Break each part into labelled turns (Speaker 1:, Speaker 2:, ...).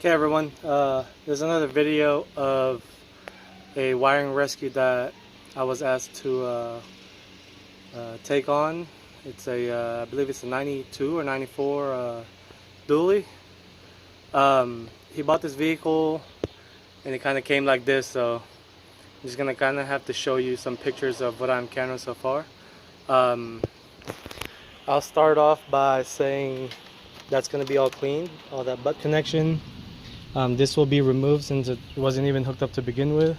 Speaker 1: Okay everyone, there's another video of a wiring rescue that I was asked to take on. It's a, I believe it's a 92 or 94 dually. He bought this vehicle and it kind of came like this, so I'm just gonna kind of have to show you some pictures of what I'm encountering so far. I'll start off by saying that's gonna be all clean, all that butt connection. This will be removed since it wasn't even hooked up to begin with.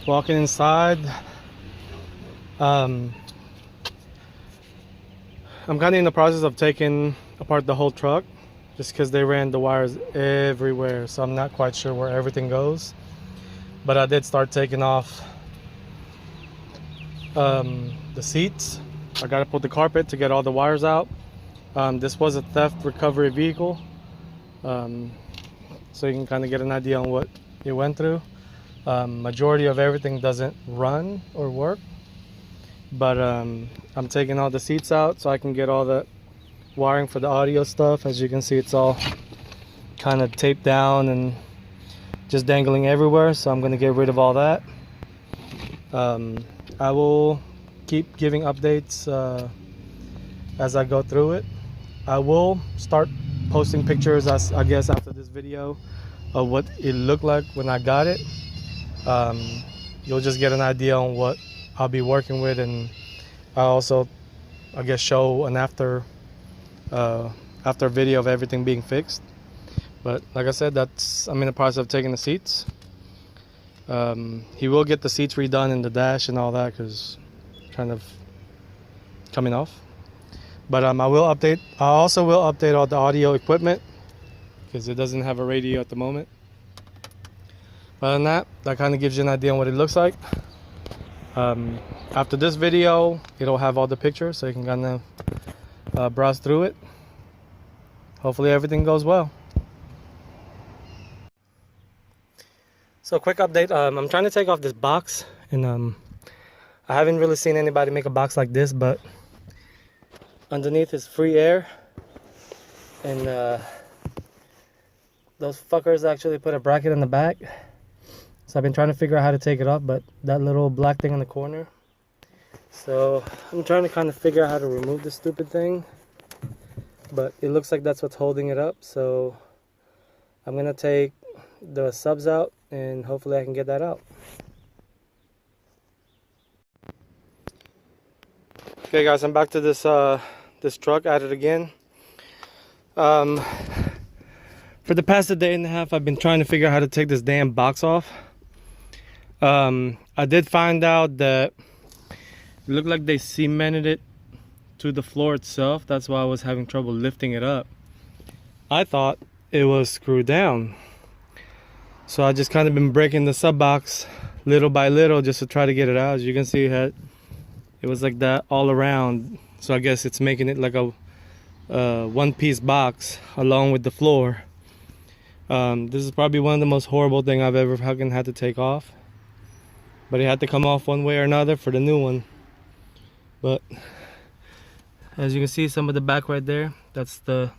Speaker 1: Walking inside, I'm kind of in the process of taking apart the whole truck just because they ran the wires everywhere, so I'm not quite sure where everything goes. But I did start taking off the seats. I got to put the carpet to get all the wires out. This was a theft recovery vehicle, so you can kind of get an idea on what it went through. Majority of everything doesn't run or work, but I'm taking all the seats out so I can get all the wiring for the audio stuff. As you can see, it's all kind of taped down and just dangling everywhere, so I'm going to get rid of all that. I will keep giving updates as I go through it. I will start posting pictures, I guess, after this video of what it looked like when I got it. You'll just get an idea on what I'll be working with, and I'll also, I guess, show an after video of everything being fixed. But like I said, I'm in the process of taking the seats. He will get the seats redone in the dash and all that because kind of coming off. But I also will update all the audio equipment because it doesn't have a radio at the moment. Other than that, that kind of gives you an idea on what it looks like. After this video, it'll have all the pictures so you can kind of browse through it. Hopefully everything goes well. So quick update, I'm trying to take off this box, and I haven't really seen anybody make a box like this, but underneath is free air, and those fuckers actually put a bracket in the back. So I've been trying to figure out how to take it off, but that little black thing in the corner. So I'm trying to kind of figure out how to remove this stupid thing, but it looks like that's what's holding it up. So I'm gonna take the subs out and hopefully I can get that out. Okay guys, I'm back to this this truck at it again. For the past day and a half, I've been trying to figure out how to take this damn box off. I did find out that it looked like they cemented it to the floor itself. That's why I was having trouble lifting it up. I thought it was screwed down, so I just kind of been breaking the sub box little by little just to try to get it out. As you can see, it was like that all around. So I guess it's making it like a one-piece box along with the floor. This is probably one of the most horrible things I've ever fucking had to take off, but it had to come off one way or another for the new one. But as you can see, some of the back right there, that's the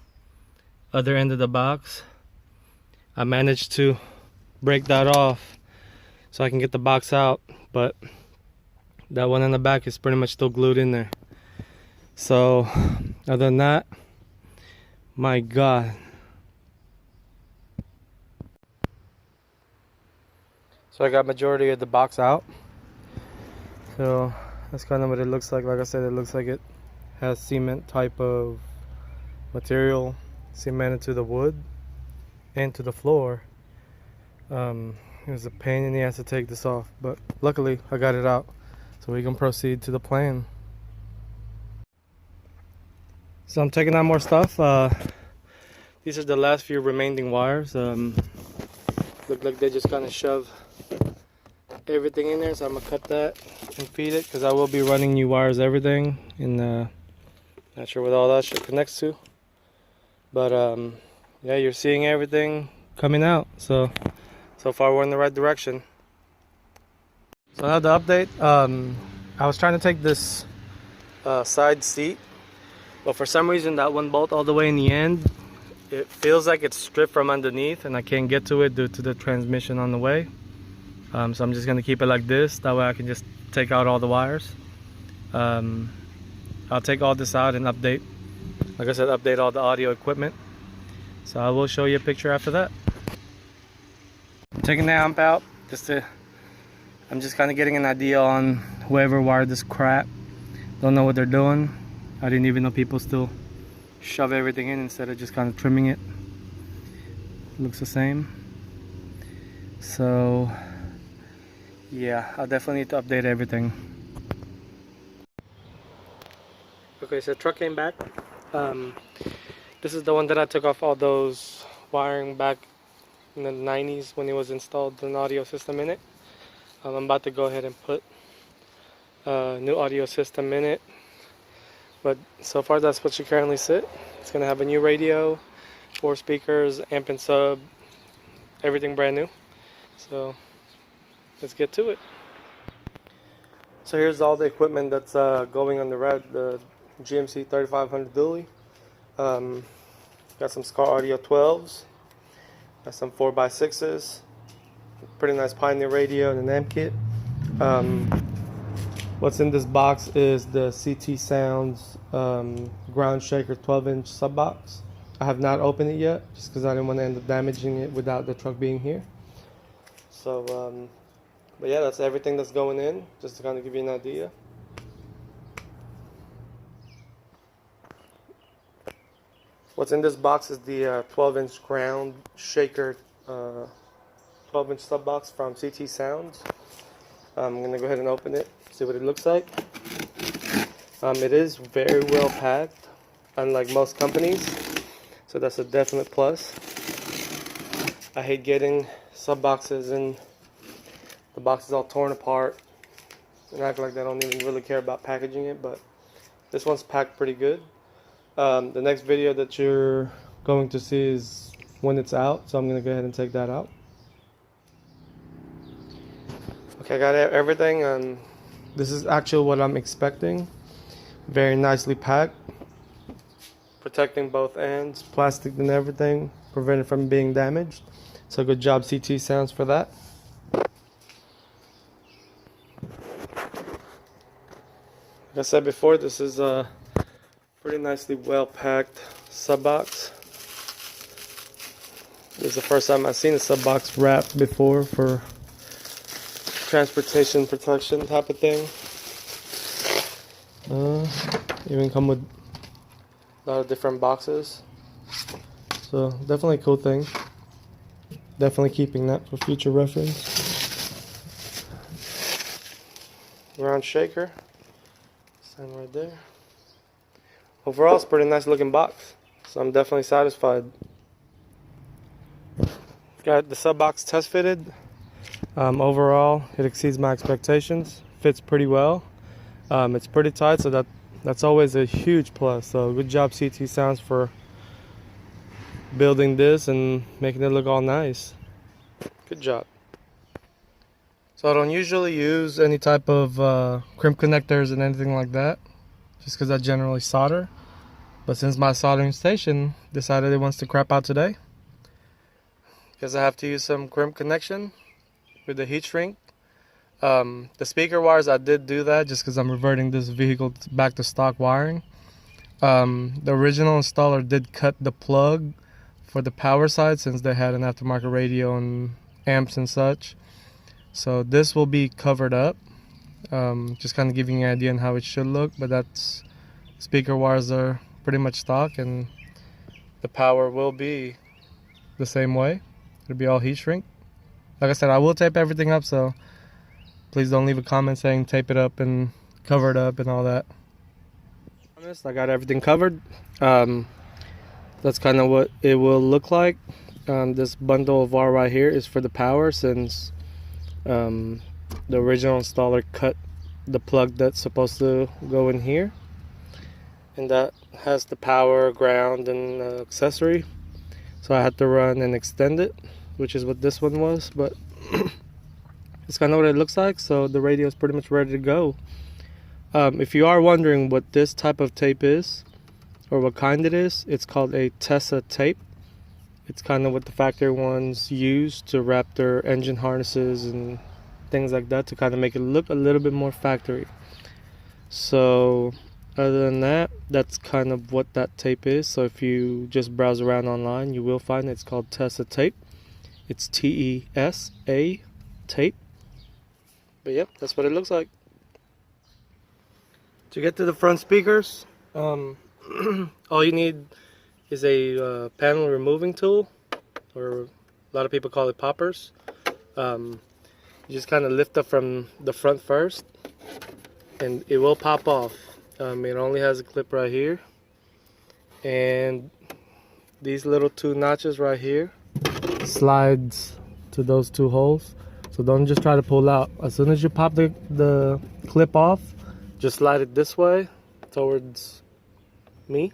Speaker 1: other end of the box. I managed to break that off so I can get the box out, but that one in the back is pretty much still glued in there. So other than that, my god. So I got majority of the box out, so that's kind of what it looks like. Like I said, it looks like it has cement type of material cemented to the wood and to the floor. It was a pain in the ass to take this off, but luckily I got it out, so we can proceed to the plan. So I'm taking out more stuff. These are the last few remaining wires. Look like they just kind of shove everything in there, so I'm gonna cut that and feed it because I will be running new wires, everything, and not sure what all that shit connects to, but yeah, you're seeing everything coming out, so far we're in the right direction. So I have the update. I was trying to take this side seat, but for some reason that one bolt all the way in the end It feels like it's stripped from underneath and I can't get to it due to the transmission on the way. So I'm just gonna keep it like this. That way I can just take out all the wires. I'll take all this out and update, like I said, update all the audio equipment. So I will show you a picture after that. I'm taking the amp out I'm just kind of getting an idea on whoever wired this crap. Don't know what they're doing. I didn't even know people still shove everything in instead of just kind of trimming it. Looks the same. So yeah, I'll definitely need to update everything. Okay, so the truck came back. This is the one that I took off all those wiring back in the 90s when it was installed an audio system in it. I'm about to go ahead and put a new audio system in it. But so far that's what should currently sit. It's going to have a new radio, 4 speakers, amp and sub, everything brand new. So let's get to it. So here's all the equipment that's going on the GMC 3500 dually. Got some Scar Audio 12s, got some 4x6s, pretty nice Pioneer radio and an amp kit. What's in this box is the CT Sounds Groundshaker 12-inch sub box. I have not opened it yet, just because I didn't want to end up damaging it without the truck being here. So, but yeah, that's everything that's going in, just to kind of give you an idea. What's in this box is the 12-inch Groundshaker 12-inch sub box from CT Sounds. I'm going to go ahead and open it, see what it looks like. It is very well packed, unlike most companies, so that's a definite plus. I hate getting sub boxes and the box is all torn apart and act like they don't even really care about packaging it, but this one's packed pretty good. The next video that you're going to see is when it's out, so I'm going to go ahead and take that out. Okay, I got everything, and this is actually what I'm expecting. Very nicely packed, protecting both ends, plastic and everything, prevented from being damaged. So good job CT Sounds for that. Like I said before, this is a pretty nicely well packed sub box. This is the first time I've seen a sub box wrapped before for transportation protection type of thing. Even come with a lot of different boxes, so definitely a cool thing. Definitely keeping that for future reference. Groundshaker, stand right there. Overall, it's a pretty nice looking box, so I'm definitely satisfied. Got the sub box test fitted. Overall, it exceeds my expectations. Fits pretty well. It's pretty tight, so that's always a huge plus. So good job CT Sounds for building this and making it look all nice. Good job. So I don't usually use any type of crimp connectors and anything like that, just because I generally solder. But since my soldering station decided it wants to crap out today, because I have to use some crimp connection with the heat shrink. The speaker wires, I did do that just because I'm reverting this vehicle back to stock wiring. The original installer did cut the plug for the power side since they had an aftermarket radio and amps and such. So this will be covered up. Just kind of giving you an idea on how it should look, but that's speaker wires are pretty much stock, and the power will be the same way. It'll be all heat shrink. Like I said, I will tape everything up, so please don't leave a comment saying tape it up and cover it up and all that. I got everything covered. That's kind of what it will look like. This bundle of wire right here is for the power, since the original installer cut the plug that's supposed to go in here, and that has the power, ground, and accessory. So I had to run and extend it, which is what this one was, but it's kind of what it looks like. So the radio is pretty much ready to go. If you are wondering what this type of tape is or what kind it is, it's called a Tessa tape. It's kind of what the factory ones use to wrap their engine harnesses and things like that to kind of make it look a little bit more factory. So other than that, that's kind of what that tape is. So if you just browse around online, you will find it's called Tesa tape. It's TESA tape. But yep, that's what it looks like. To get to the front speakers, all you need is a panel removing tool, or a lot of people call it poppers. You just kind of lift up from the front first, and it will pop off. It only has a clip right here, and these little two notches right here slides to those two holes. So don't just try to pull out. As soon as you pop the clip off, just slide it this way towards me,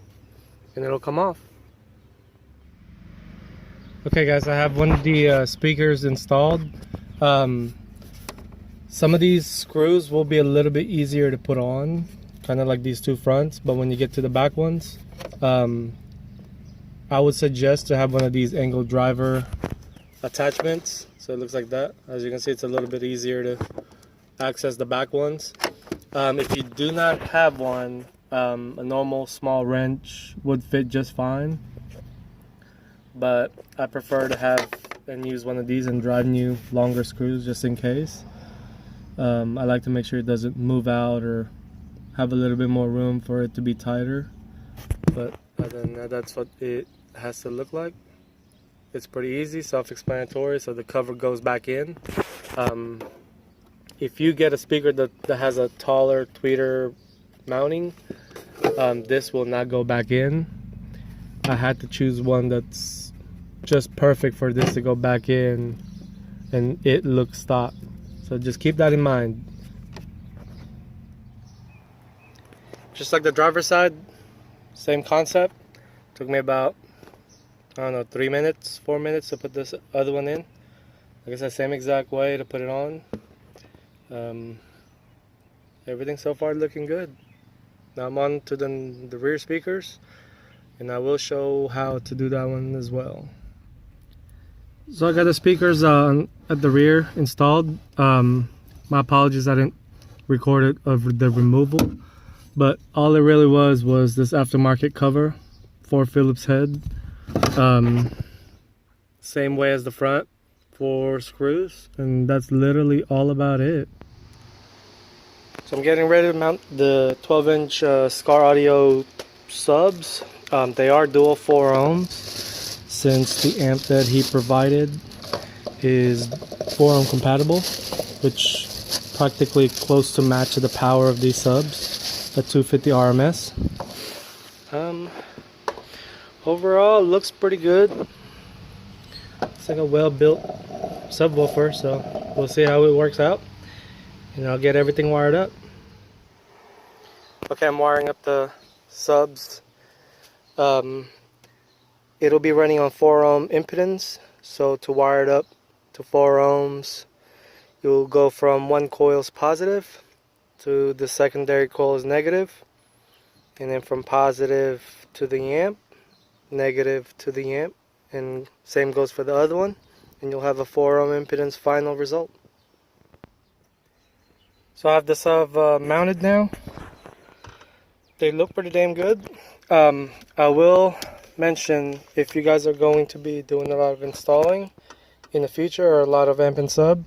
Speaker 1: and it'll come off. Okay guys, I have one of the speakers installed. Some of these screws will be a little bit easier to put on, kind of like these two fronts, but when you get to the back ones, I would suggest to have one of these angle driver attachments. So it looks like that. As you can see, it's a little bit easier to access the back ones. If you do not have one, a normal small wrench would fit just fine, but I prefer to have and use one of these and drive new longer screws just in case. I like to make sure it doesn't move out or have a little bit more room for it to be tighter. But other than that, that's what it has to look like. It's pretty easy, self-explanatory. So the cover goes back in. If you get a speaker that has a taller tweeter mounting, this will not go back in. I had to choose one that's just perfect for this to go back in, and it looks stock. So just keep that in mind. Just like the driver's side, same concept. Took me about, I don't know, 3 minutes, 4 minutes to put this other one in. Like I said, same exact way to put it on. Everything so far looking good. Now I'm on to the rear speakers, and I will show how to do that one as well. So I got the speakers at the rear installed. My apologies, I didn't record it of the removal, but all it really was this aftermarket cover for Phillips head. Same way as the front, 4 screws, and that's literally all about it. So I'm getting ready to mount the 12-inch Scar Audio subs. They are dual 4 ohms, since the amp that he provided is 4 ohm compatible, which practically close to match the power of these subs at 250 RMS. Overall, looks pretty good. It's like a well-built subwoofer, so we'll see how it works out, and I'll get everything wired up. Okay, I'm wiring up the subs. It'll be running on 4 ohm impedance, so to wire it up to 4 ohms, you'll go from one coil's positive to the secondary coil's negative, and then from positive to the amp, negative to the amp, and same goes for the other one, and you'll have a 4 ohm impedance final result. So I have the sub mounted now. They look pretty damn good. I will mention, if you guys are going to be doing a lot of installing in the future, or a lot of amp and sub,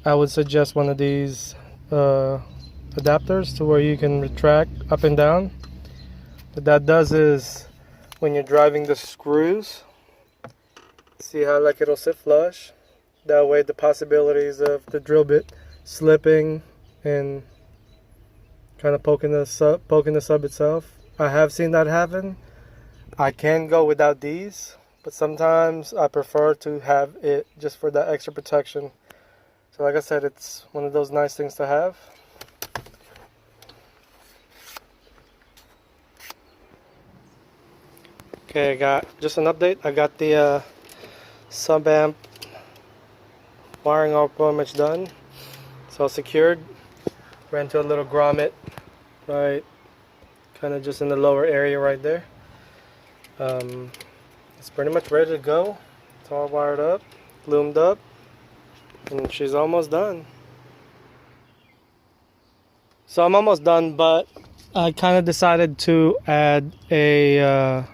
Speaker 1: I would suggest one of these adapters to where you can retract up and down. What that does is, when you're driving the screws, see how like it'll sit flush. That way the possibilities of the drill bit slipping and kind of poking the sub itself, I have seen that happen. I can go without these, but sometimes I prefer to have it just for that extra protection. So like I said, it's one of those nice things to have. Okay, I got just an update. I got the sub amp wiring all pretty much done. It's all secured. Ran to a little grommet, right, kind of just in the lower area right there. As It's pretty much ready to go. It's all wired up, loomed up, and she's almost done. So I'm almost done, but I kind of decided to add an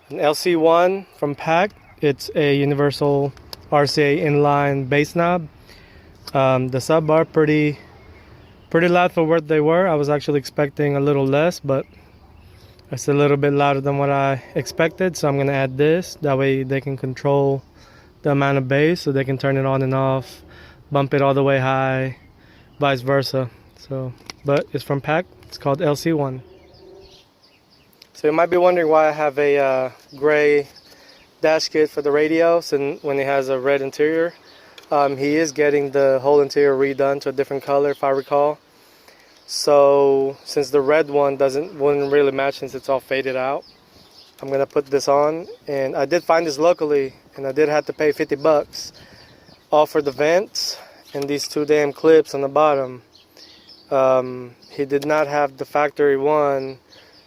Speaker 1: LC1 from PAC. It's a universal RCA inline bass knob. The sub are pretty loud for what they were. I was actually expecting a little less, but it's a little bit louder than what I expected, so I'm going to add this. That way they can control the amount of bass, so they can turn it on and off, bump it all the way high, vice versa. So, but it's from PAC. It's called LC1. So you might be wondering why I have a gray dash kit for the radios, and when it has a red interior. He is getting the whole interior redone to a different color, if I recall. So since the red one wouldn't really match since it's all faded out, I'm gonna put this on. And I did find this locally, and I did have to pay 50 bucks all for the vents and these two damn clips on the bottom. He did not have the factory one,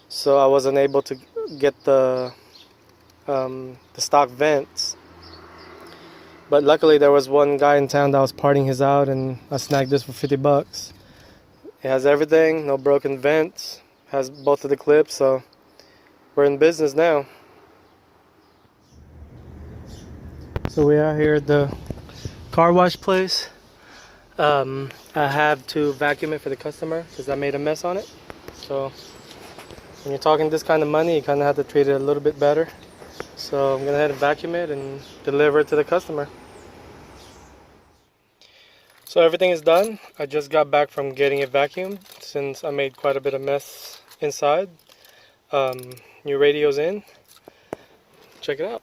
Speaker 1: so I wasn't able to get the stock vents. But luckily there was one guy in town that was parting his out, and I snagged this for 50 bucks. It has everything, no broken vents, has both of the clips, so we're in business now. So we are here at the car wash place. I have to vacuum it for the customer because I made a mess on it. So when you're talking this kind of money, you kind of have to treat it a little bit better. So I'm gonna head and vacuum it and deliver it to the customer. So everything is done. I just got back from getting it vacuumed since I made quite a bit of mess inside. New radio's in. Check it out.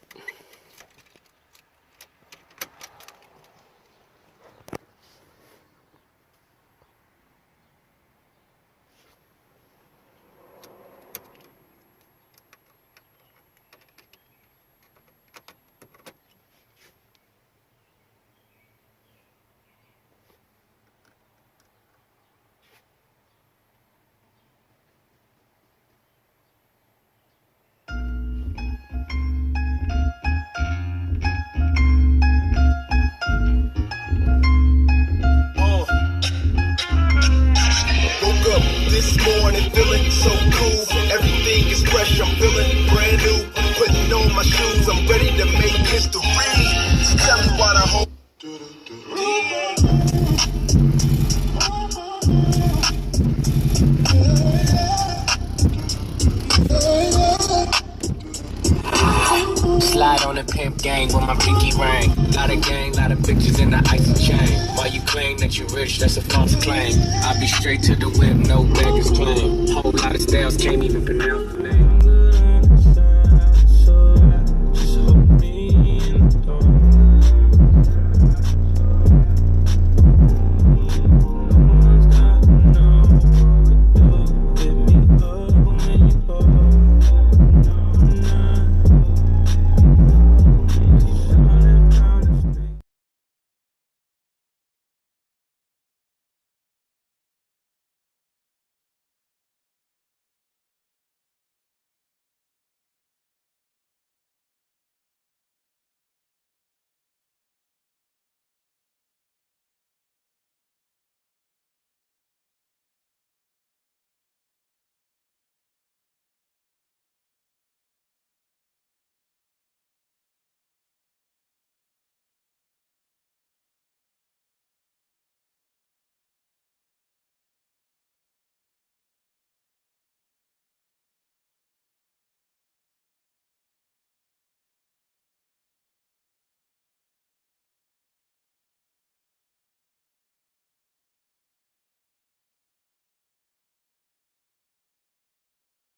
Speaker 2: This morning feeling so cool, everything is fresh, I'm feeling brand new, putting on my shoes, I'm ready to make history, so tell me what I hope.
Speaker 3: Slide on the pimp gang with my pinky ring. Lot of gang, lot of bitches in the icy chain. Why you claim that you rich, that's a false claim. I be straight to the whip, no baggage claim. Whole lot of styles, can't even pronounce the name.